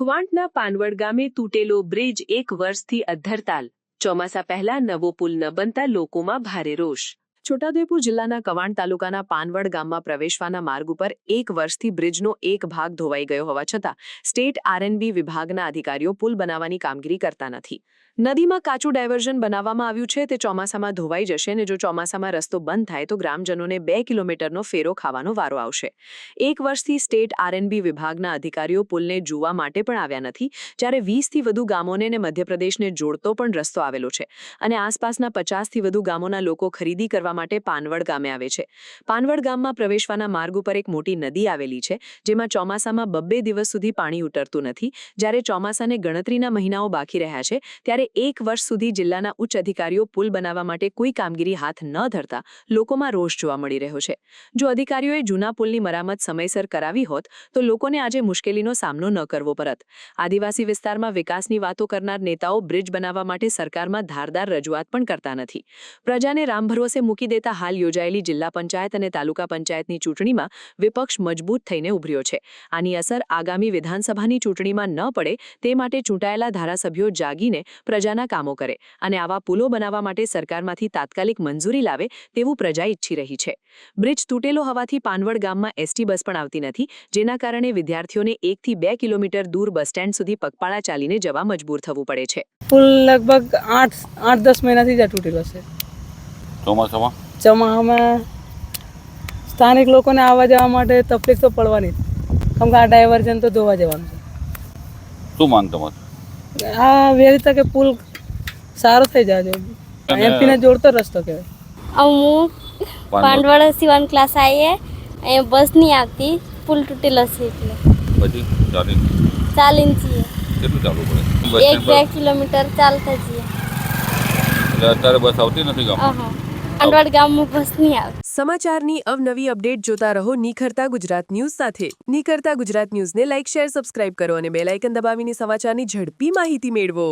કવાંટના પાનવડ ગામે તૂટેલો બ્રિજ 1 વર્ષથી અધ્ધરતાલ. ચોમાસા પહેલા નવો પુલ ન બનતા લોકોમાં ભારે રોષ. છોટાઉદેપુર જિલ્લાના કવાંટ તાલુકાના પાનવડ ગામમાં પ્રવેશવાના માર્ગ ઉપર 1 વર્ષથી બ્રિજનો એક ભાગ ધોવાઈ ગયો હોવા છતાં સ્ટેટ આરએનબી વિભાગના અધિકારીઓ પુલ બનાવવાની કામગીરી કરતા નથી. નદીમાં કાચું ડાયવર્ઝન બનાવવામાં આવ્યું છે તે ચોમાસામાં ધોવાઈ જશે અને જો ચોમાસામાં રસ્તો બંધ થાય તો ગ્રામજનોને 2 કિલોમીટરનો ફેરો ખાવાનો વારો આવશે. 1 વર્ષથી સ્ટેટ આરએનબી વિભાગના અધિકારીઓ પુલને જોવા માટે પણ આવ્યા નથી, જ્યારે 20થી વધુ ગામોને અને મધ્યપ્રદેશને જોડતો પણ રસ્તો આવેલો છે અને આસપાસના 50થી વધુ ગામોના લોકો ખરીદી કરવા માટે પાનવડ ગામે આવે છે. પાનવડ ગામમાં પ્રવેશવાના માર્ગ ઉપર એક મોટી નદી આવેલી છે, જેમાં ચોમાસામાં 2 દિવસ સુધી પાણી ઉતરતું નથી. જ્યારે ચોમાસાને ગણતરીના મહિનાઓ બાકી રહ્યા છે ત્યારે 1 વર્ષ સુધી જિલ્લાના ઉચ્ચ અધિકારીઓ પુલ બનાવવા માટે કોઈ કામગીરી હાથ ન ધરતા લોકોમાં રોષ જોવા મળી રહ્યો છે. જો અધિકારીઓએ જૂના પુલની મરામત સમયસર કરાવી હોત તો લોકોને આજે મુશ્કેલીનો સામનો ન કરવો પડત. આદિવાસી વિસ્તારમાં વિકાસની વાતો કરનાર નેતાઓ બ્રિજ બનાવવા માટે સરકારમાં ધારદાર રજૂઆત પણ કરતા નથી. પ્રજાને રામ ભરોસે મૂકી દેતા હાલ યોજાયેલી જિલ્લા પંચાયત અને તાલુકા પંચાયતની ચૂંટણીમાં વિપક્ષ મજબૂત થઈને ઉભર્યો છે. આની અસર આગામી વિધાનસભાની ચૂંટણીમાં ન પડે તે માટે ચૂંટાયેલા ધારાસભ્યો જાગીને પ્રજાના કામો કરે અને આવા પુલો બનાવવા માટે સરકારમાંથી તાત્કાલિક મંજૂરી લાવે તેવું પ્રજા ઈચ્છી રહી છે. બ્રિજ તૂટેલો હોવાથી પાનવડ ગામમાં એસટી બસ પણ આવતી નથી, જેના કારણે વિદ્યાર્થીઓને 1 થી 2 કિલોમીટર દૂર બસ સ્ટેન્ડ સુધી પગપાળા ચાલીને જવા મજબૂર થવું પડે છે. પુલ લગભગ 8-10 મહિનાથી જ તૂટેલો છે. ચોમાસામાં સ્થાનિક લોકોને આવવા જવા માટે તકલીફ તો પડવાની જ, કેમ કે આ ડાયવર્ઝન તો ધોવા જવાનું છે. શું માંગ તમારે? આ વહેલી તકે પુલ સારો થઈ જાય, એમપીને જોડતો રસ્તો કહેવાય. હું પાંડવાડા સિવાન ક્લાસ આવીએ, અહીંયા બસ નહીં આવતી, પુલ તૂટેલો છે એટલે પછી ચાલીને જઈએ. કેટલું ચાલવું પડે? 1-2 કિલોમીટર ચાલતા જઈએ. એટલે અત્યારે બસ આવતી નથી ગામમાં? પાંડવાડ ગામમાં બસ નહીં આવે. સમાચારની અવનવી અપડેટ જોતા રહો નિખરતા ગુજરાત ન્યૂઝ સાથે. નિખરતા ગુજરાત ન્યૂઝને લાઇક, શેર, સબસ્ક્રાઇબ કરો અને બેલ આઇકન દબાવીને સમાચારની ઝડપી માહિતી મેળવો.